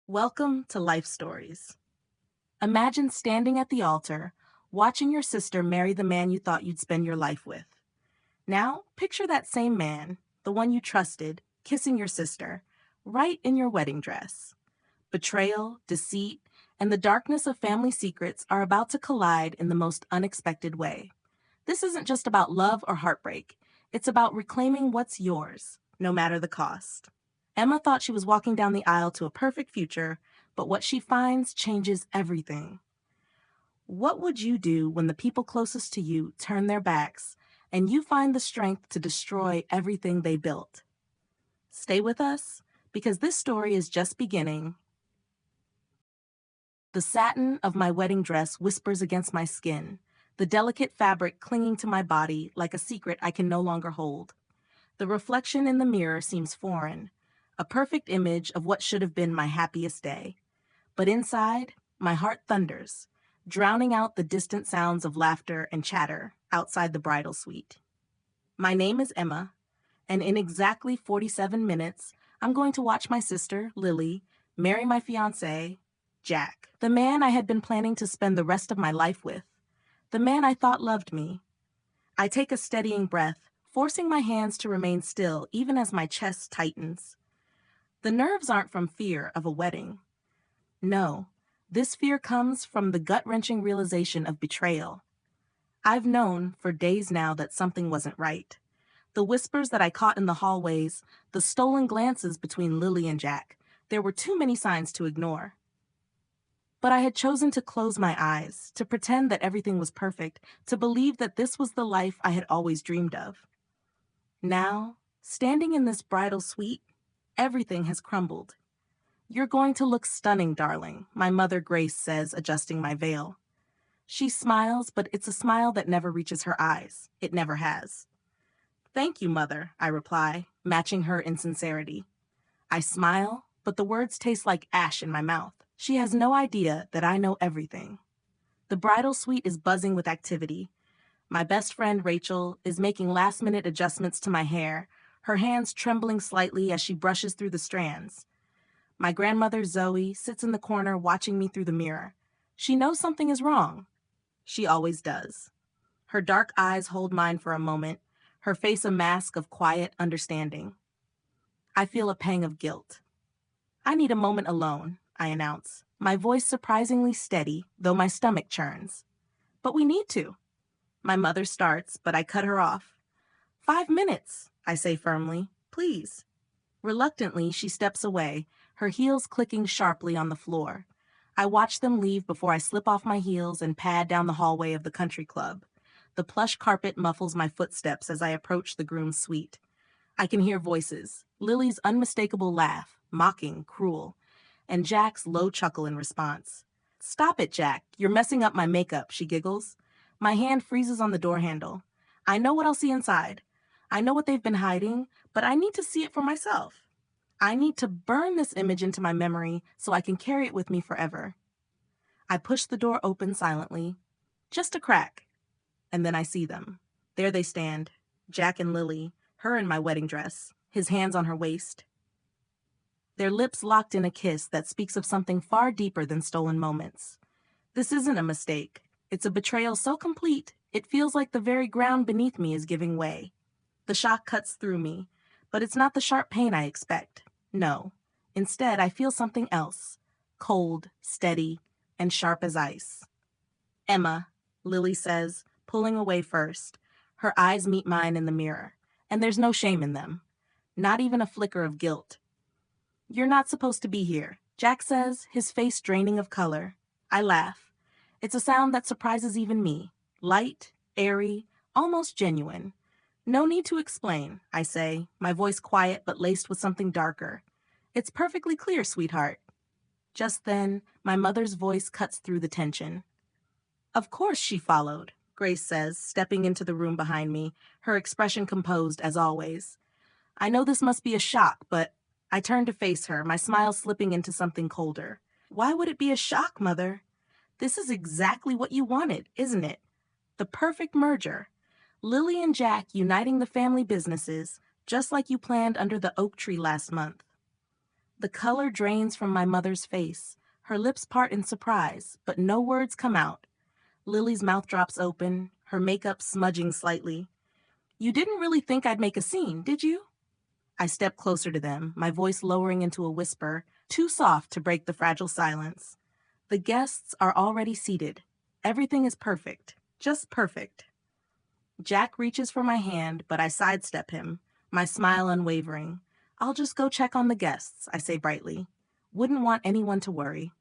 Welcome to Life Stories. Imagine standing at the altar, watching your sister marry the man you thought you'd spend your life with. Now, picture that same man, the one you trusted, kissing your sister, right in your wedding dress. Betrayal, deceit, and the darkness of family secrets are about to collide in the most unexpected way. This isn't just about love or heartbreak, it's about reclaiming what's yours, no matter the cost. Emma thought she was walking down the aisle to a perfect future, but what she finds changes everything. What would you do when the people closest to you turn their backs and you find the strength to destroy everything they built? Stay with us, because this story is just beginning. The satin of my wedding dress whispers against my skin, the delicate fabric clinging to my body like a secret I can no longer hold. The reflection in the mirror seems foreign, a perfect image of what should have been my happiest day. But inside, my heart thunders, drowning out the distant sounds of laughter and chatter outside the bridal suite. My name is Emma, and in exactly 47 minutes, I'm going to watch my sister, Lily, marry my fiancé, Jack, the man I had been planning to spend the rest of my life with, the man I thought loved me. I take a steadying breath, forcing my hands to remain still even as my chest tightens. The nerves aren't from fear of a wedding. No, this fear comes from the gut-wrenching realization of betrayal. I've known for days now that something wasn't right. The whispers that I caught in the hallways, the stolen glances between Lily and Jack, there were too many signs to ignore. But I had chosen to close my eyes, to pretend that everything was perfect, to believe that this was the life I had always dreamed of. Now, standing in this bridal suite, everything has crumbled. "You're going to look stunning, darling," my mother Grace says, adjusting my veil. She smiles, but it's a smile that never reaches her eyes. It never has. "Thank you, Mother," I reply, matching her insincerity. I smile, but the words taste like ash in my mouth. She has no idea that I know everything. The bridal suite is buzzing with activity. My best friend Rachel is making last-minute adjustments to my hair, her hands trembling slightly as she brushes through the strands. My grandmother Zoe sits in the corner watching me through the mirror. She knows something is wrong. She always does. Her dark eyes hold mine for a moment, her face a mask of quiet understanding. I feel a pang of guilt. "I need a moment alone," I announce, my voice surprisingly steady, though my stomach churns. "But we need to." My mother starts, but I cut her off. "5 minutes," I say firmly. "Please." Reluctantly, she steps away, her heels clicking sharply on the floor. I watch them leave before I slip off my heels and pad down the hallway of the country club. The plush carpet muffles my footsteps as I approach the groom's suite. I can hear voices, Lily's unmistakable laugh, mocking, cruel, and Jack's low chuckle in response. "Stop it, Jack. You're messing up my makeup," she giggles. My hand freezes on the door handle. I know what I'll see inside. I know what they've been hiding, but I need to see it for myself. I need to burn this image into my memory so I can carry it with me forever. I push the door open silently. Just a crack. And then I see them. There they stand, Jack and Lily, her in my wedding dress, his hands on her waist. Their lips locked in a kiss that speaks of something far deeper than stolen moments. This isn't a mistake. It's a betrayal so complete, it feels like the very ground beneath me is giving way. The shock cuts through me, but it's not the sharp pain I expect. No. Instead, I feel something else. Cold, steady, and sharp as ice. "Emma," Lily says, pulling away first. Her eyes meet mine in the mirror, and there's no shame in them. Not even a flicker of guilt. "You're not supposed to be here," Jack says, his face draining of color. I laugh. It's a sound that surprises even me. Light, airy, almost genuine. "No need to explain," I say, my voice quiet but laced with something darker. "It's perfectly clear, sweetheart." Just then, my mother's voice cuts through the tension. "Of course she followed," Grace says, stepping into the room behind me, her expression composed as always. I know this must be a shock, but I turn to face her, my smile slipping into something colder. "Why would it be a shock, Mother? This is exactly what you wanted, isn't it? The perfect merger. Lily and Jack uniting the family businesses, just like you planned under the oak tree last month." The color drains from my mother's face. Her lips part in surprise, but no words come out. Lily's mouth drops open, her makeup smudging slightly. You didn't really think I'd make a scene, did you? I step closer to them, my voice lowering into a whisper, too soft to break the fragile silence. The guests are already seated. Everything is perfect, just perfect. Jack reaches for my hand, but I sidestep him, my smile unwavering. I'll just go check on the guests, I say brightly. Wouldn't want anyone to worry.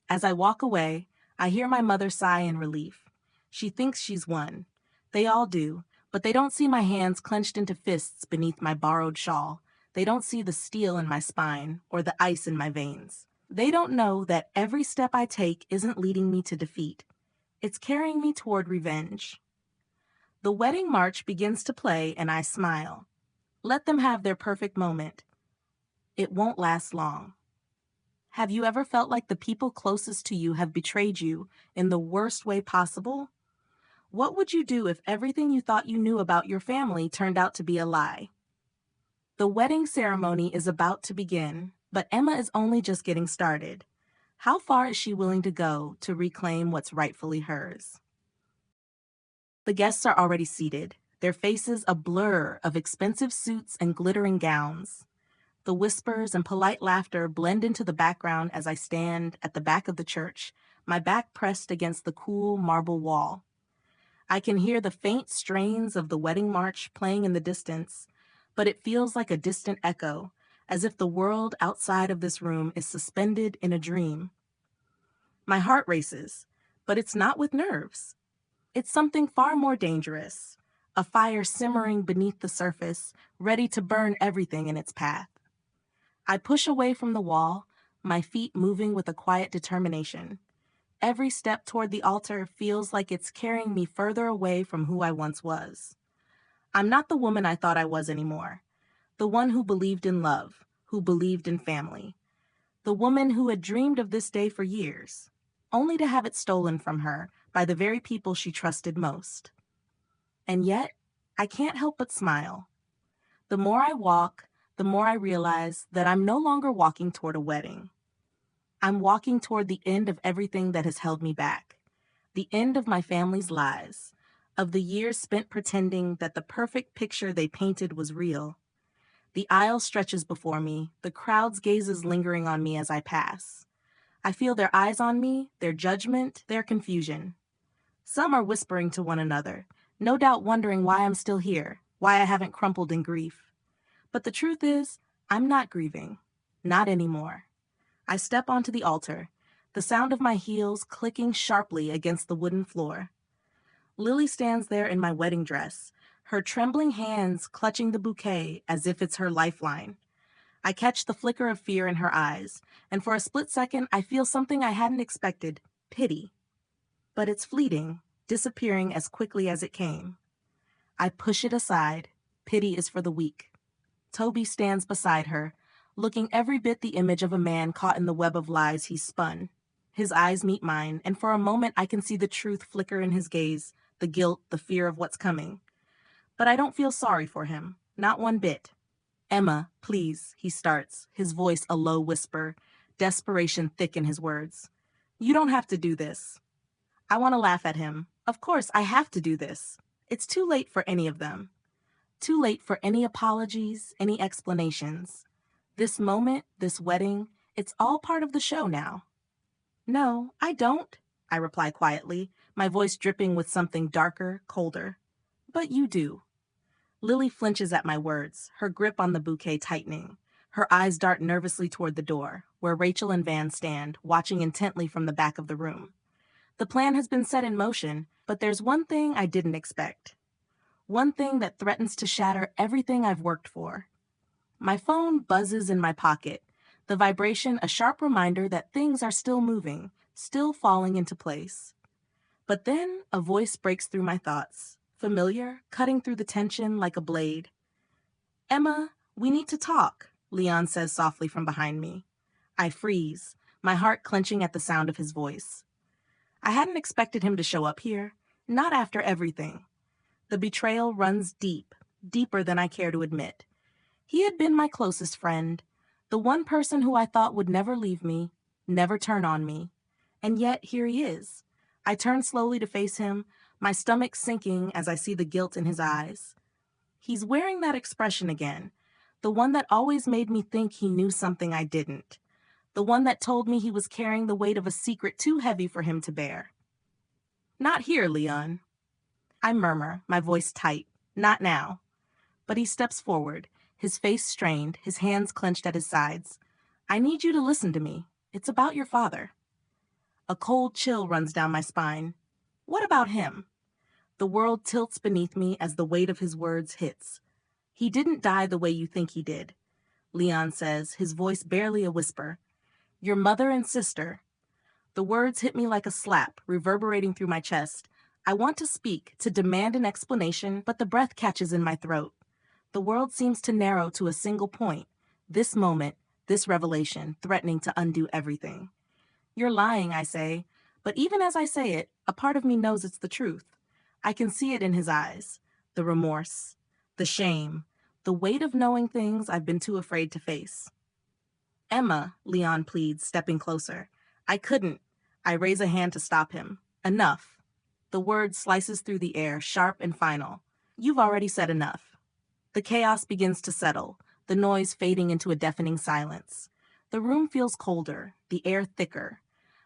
As I walk away, I hear my mother sigh in relief. She thinks she's won. They all do, but they don't see my hands clenched into fists beneath my borrowed shawl. They don't see the steel in my spine or the ice in my veins. They don't know that every step I take isn't leading me to defeat. It's carrying me toward revenge. The wedding march begins to play and I smile. Let them have their perfect moment. It won't last long. Have you ever felt like the people closest to you have betrayed you in the worst way possible? What would you do if everything you thought you knew about your family turned out to be a lie? The wedding ceremony is about to begin, but Emma is only just getting started. How far is she willing to go to reclaim what's rightfully hers? The guests are already seated, their faces a blur of expensive suits and glittering gowns. The whispers and polite laughter blend into the background as I stand at the back of the church, my back pressed against the cool marble wall. I can hear the faint strains of the wedding march playing in the distance, but it feels like a distant echo, as if the world outside of this room is suspended in a dream. My heart races, but it's not with nerves. It's something far more dangerous, a fire simmering beneath the surface, ready to burn everything in its path. I push away from the wall, my feet moving with a quiet determination. Every step toward the altar feels like it's carrying me further away from who I once was. I'm not the woman I thought I was anymore. The one who believed in love, who believed in family. The woman who had dreamed of this day for years, only to have it stolen from her by the very people she trusted most. And yet, I can't help but smile. The more I walk, the more I realize that I'm no longer walking toward a wedding. I'm walking toward the end of everything that has held me back. The end of my family's lies, of the years spent pretending that the perfect picture they painted was real. The aisle stretches before me, the crowd's gazes lingering on me as I pass. I feel their eyes on me, their judgment, their confusion. Some are whispering to one another, no doubt wondering why I'm still here, why I haven't crumpled in grief. But the truth is, I'm not grieving. Not anymore. I step onto the altar, the sound of my heels clicking sharply against the wooden floor. Lily stands there in my wedding dress, her trembling hands clutching the bouquet as if it's her lifeline. I catch the flicker of fear in her eyes, and for a split second I feel something I hadn't expected, pity. But it's fleeting, disappearing as quickly as it came. I push it aside. Pity is for the weak. Toby stands beside her, looking every bit the image of a man caught in the web of lies he's spun. His eyes meet mine, and for a moment I can see the truth flicker in his gaze, the guilt, the fear of what's coming. But I don't feel sorry for him, not one bit. Emma, please, he starts, his voice a low whisper, desperation thick in his words. You don't have to do this. I want to laugh at him. Of course, I have to do this. It's too late for any of them. Too late for any apologies, any explanations. This moment, this wedding, it's all part of the show now. No, I don't, I reply quietly, my voice dripping with something darker, colder. But you do. Lily flinches at my words, her grip on the bouquet tightening. Her eyes dart nervously toward the door, where Rachel and Van stand, watching intently from the back of the room. The plan has been set in motion, but there's one thing I didn't expect. One thing that threatens to shatter everything I've worked for. My phone buzzes in my pocket, the vibration a sharp reminder that things are still moving, still falling into place. But then a voice breaks through my thoughts, familiar, cutting through the tension like a blade. Emma, we need to talk, Leon says softly from behind me. I freeze, my heart clenching at the sound of his voice. I hadn't expected him to show up here, not after everything. The betrayal runs deep, deeper than I care to admit. He had been my closest friend, The one person who I thought would never leave me, never turn on me. And yet, here he is. I turn slowly to face him, my stomach sinking as I see the guilt in his eyes. He's wearing that expression again, the one that always made me think he knew something I didn't, the one that told me he was carrying the weight of a secret too heavy for him to bear. Not here, Leon. I murmur, my voice tight. Not now. But he steps forward, his face strained, his hands clenched at his sides. I need you to listen to me. It's about your father. A cold chill runs down my spine. What about him? The world tilts beneath me as the weight of his words hits. He didn't die the way you think he did, Leon says, his voice barely a whisper. Your mother and sister. The words hit me like a slap, reverberating through my chest. I want to speak, to demand an explanation, but the breath catches in my throat. The world seems to narrow to a single point. This moment, this revelation, threatening to undo everything. You're lying, I say, but even as I say it, a part of me knows it's the truth. I can see it in his eyes. The remorse, the shame, the weight of knowing things I've been too afraid to face. Emma, Leon pleads, stepping closer. I couldn't. I raise a hand to stop him. Enough. The word slices through the air, sharp and final. You've already said enough. The chaos begins to settle, the noise fading into a deafening silence. The room feels colder, the air thicker.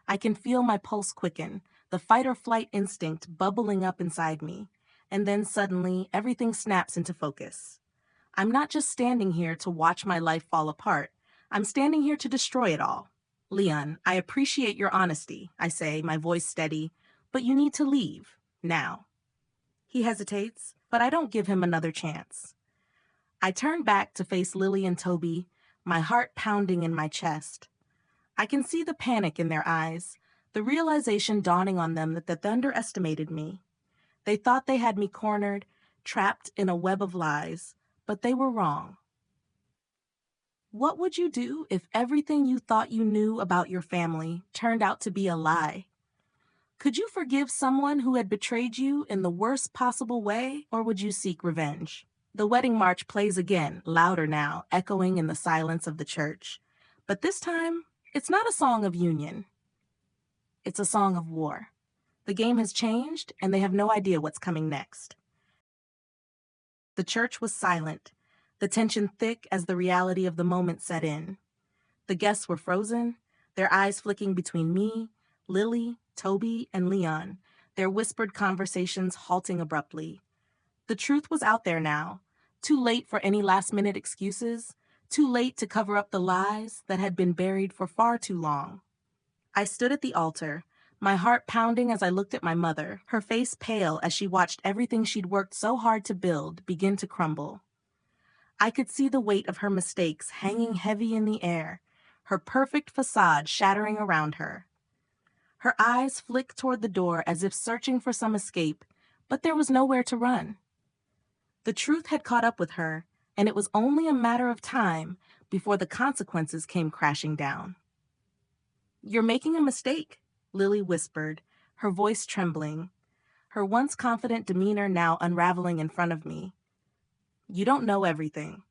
I can feel my pulse quicken, the fight-or-flight instinct bubbling up inside me. And then suddenly, everything snaps into focus. I'm not just standing here to watch my life fall apart. I'm standing here to destroy it all. Leon, I appreciate your honesty, I say, my voice steady, but you need to leave, now. He hesitates, but I don't give him another chance. I turn back to face Lily and Toby, my heart pounding in my chest. I can see the panic in their eyes, the realization dawning on them that they underestimated me. They thought they had me cornered, trapped in a web of lies, but they were wrong. What would you do if everything you thought you knew about your family turned out to be a lie? Could you forgive someone who had betrayed you in the worst possible way, or would you seek revenge? The wedding march plays again, louder now, echoing in the silence of the church. But this time, it's not a song of union. It's a song of war. The game has changed, and they have no idea what's coming next. The church was silent, the tension thick as the reality of the moment set in. The guests were frozen, their eyes flicking between me, Lily, Toby, and Leon, their whispered conversations halting abruptly. The truth was out there now, too late for any last-minute excuses, too late to cover up the lies that had been buried for far too long. I stood at the altar, my heart pounding as I looked at my mother, her face pale as she watched everything she'd worked so hard to build begin to crumble. I could see the weight of her mistakes hanging heavy in the air, her perfect facade shattering around her. Her eyes flicked toward the door as if searching for some escape, but there was nowhere to run. The truth had caught up with her, and it was only a matter of time before the consequences came crashing down. You're making a mistake, Lily whispered, her voice trembling, her once confident demeanor now unraveling in front of me. You don't know everything.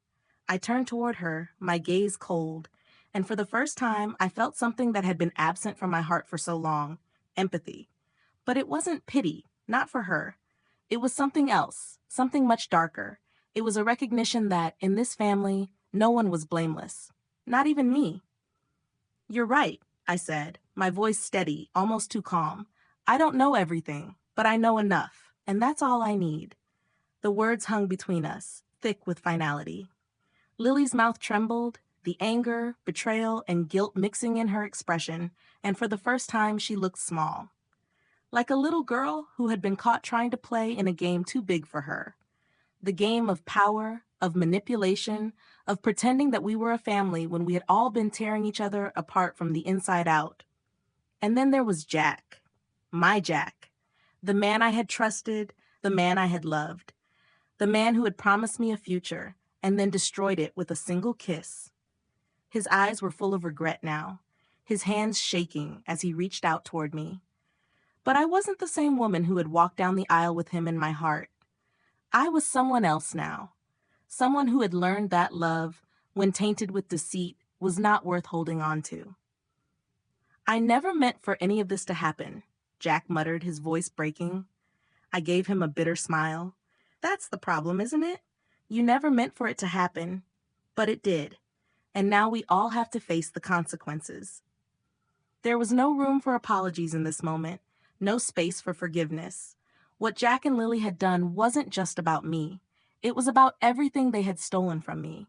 I turned toward her, my gaze cold, and for the first time I felt something that had been absent from my heart for so long, empathy. But it wasn't pity, not for her. It was something else, something much darker. It was a recognition that, in this family, no one was blameless. Not even me. You're right, I said, my voice steady, almost too calm. I don't know everything, but I know enough, and that's all I need. The words hung between us, thick with finality. Lily's mouth trembled, the anger, betrayal, and guilt mixing in her expression, and for the first time she looked small. Like a little girl who had been caught trying to play in a game too big for her. The game of power, of manipulation, of pretending that we were a family when we had all been tearing each other apart from the inside out. And then there was Jack. My Jack. The man I had trusted, the man I had loved. The man who had promised me a future, and then destroyed it with a single kiss. His eyes were full of regret now, his hands shaking as he reached out toward me. But I wasn't the same woman who had walked down the aisle with him in my heart. I was someone else now. Someone who had learned that love, when tainted with deceit, was not worth holding on to. I never meant for any of this to happen, Jack muttered, his voice breaking. I gave him a bitter smile. That's the problem, isn't it? You never meant for it to happen, but it did, and now we all have to face the consequences. There was no room for apologies in this moment, no space for forgiveness. What Jack and Lily had done wasn't just about me. It was about everything they had stolen from me.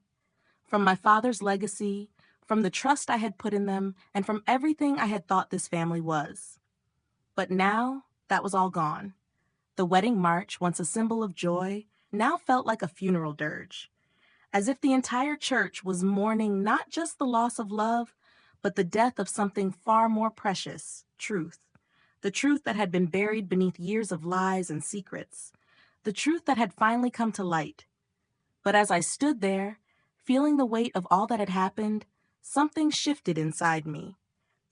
From my father's legacy, from the trust I had put in them, and from everything I had thought this family was. But now, that was all gone. The wedding march, once a symbol of joy, now felt like a funeral dirge, as if the entire church was mourning not just the loss of love, but the death of something far more precious, truth. The truth that had been buried beneath years of lies and secrets. The truth that had finally come to light. But as I stood there, feeling the weight of all that had happened, something shifted inside me.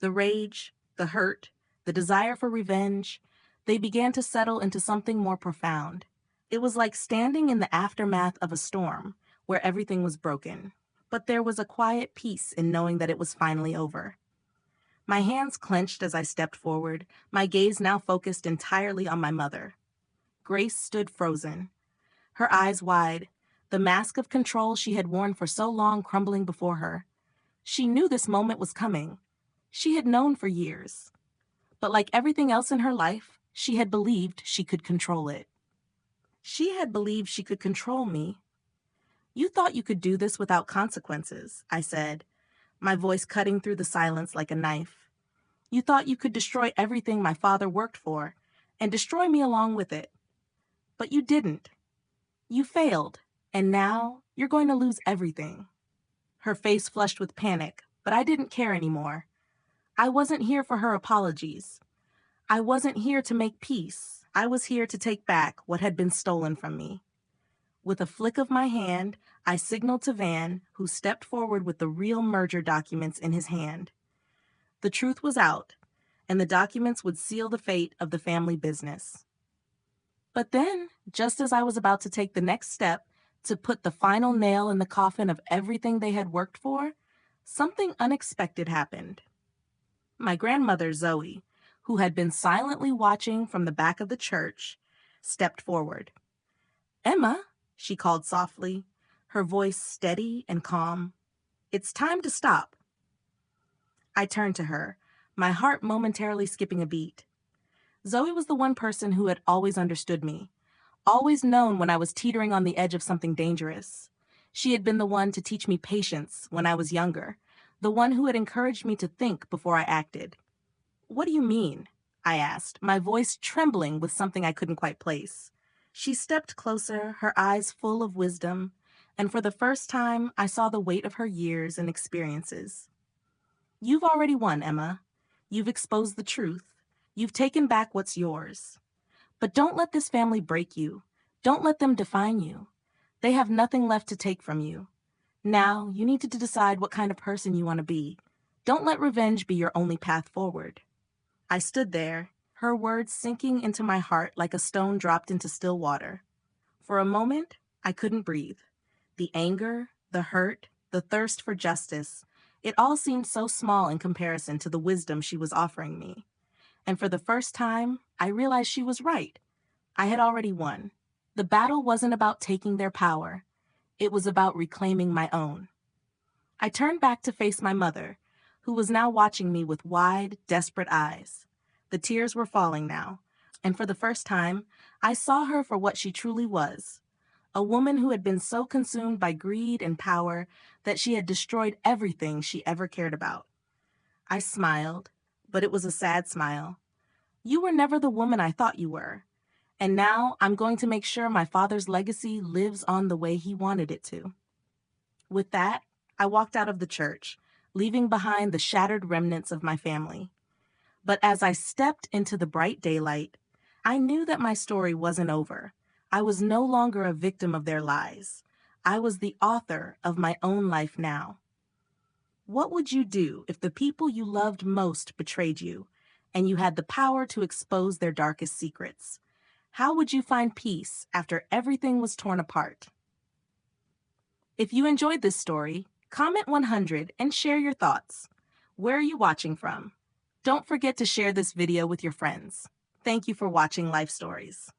The rage, the hurt, the desire for revenge, they began to settle into something more profound. It was like standing in the aftermath of a storm, where everything was broken. But there was a quiet peace in knowing that it was finally over. My hands clenched as I stepped forward, my gaze now focused entirely on my mother. Grace stood frozen, her eyes wide, the mask of control she had worn for so long crumbling before her. She knew this moment was coming. She had known for years. But like everything else in her life, she had believed she could control it. She had believed she could control me. You thought you could do this without consequences, I said, my voice cutting through the silence like a knife. You thought you could destroy everything my father worked for, and destroy me along with it. But you didn't. You failed, and now you're going to lose everything. Her face flushed with panic, but I didn't care anymore. I wasn't here for her apologies. I wasn't here to make peace. I was here to take back what had been stolen from me. With a flick of my hand, I signaled to Van, who stepped forward with the real merger documents in his hand. The truth was out, and the documents would seal the fate of the family business. But then, just as I was about to take the next step to put the final nail in the coffin of everything they had worked for, something unexpected happened. My grandmother, Zoe, who had been silently watching from the back of the church, stepped forward. "Emma," she called softly, her voice steady and calm, "it's time to stop." I turned to her, my heart momentarily skipping a beat. Zoe was the one person who had always understood me, always known when I was teetering on the edge of something dangerous. She had been the one to teach me patience when I was younger, the one who had encouraged me to think before I acted. "What do you mean?" I asked, my voice trembling with something I couldn't quite place. She stepped closer, her eyes full of wisdom, and for the first time, I saw the weight of her years and experiences. "You've already won, Emma. You've exposed the truth. You've taken back what's yours. But don't let this family break you. Don't let them define you. They have nothing left to take from you. Now, you need to decide what kind of person you want to be. Don't let revenge be your only path forward." I stood there, her words sinking into my heart like a stone dropped into still water. For a moment, I couldn't breathe. The anger, the hurt, the thirst for justice, it all seemed so small in comparison to the wisdom she was offering me. And for the first time, I realized she was right. I had already won. The battle wasn't about taking their power. It was about reclaiming my own. I turned back to face my mother, who was now watching me with wide, desperate eyes. The tears were falling now, and for the first time, I saw her for what she truly was. A woman who had been so consumed by greed and power that she had destroyed everything she ever cared about. I smiled, but it was a sad smile. "You were never the woman I thought you were. And now I'm going to make sure my father's legacy lives on the way he wanted it to." With that, I walked out of the church, leaving behind the shattered remnants of my family. But as I stepped into the bright daylight, I knew that my story wasn't over. I was no longer a victim of their lies. I was the author of my own life now. What would you do if the people you loved most betrayed you, and you had the power to expose their darkest secrets? How would you find peace after everything was torn apart? If you enjoyed this story, Comment 100 and share your thoughts. Where are you watching from? Don't forget to share this video with your friends. Thank you for watching Life Stories.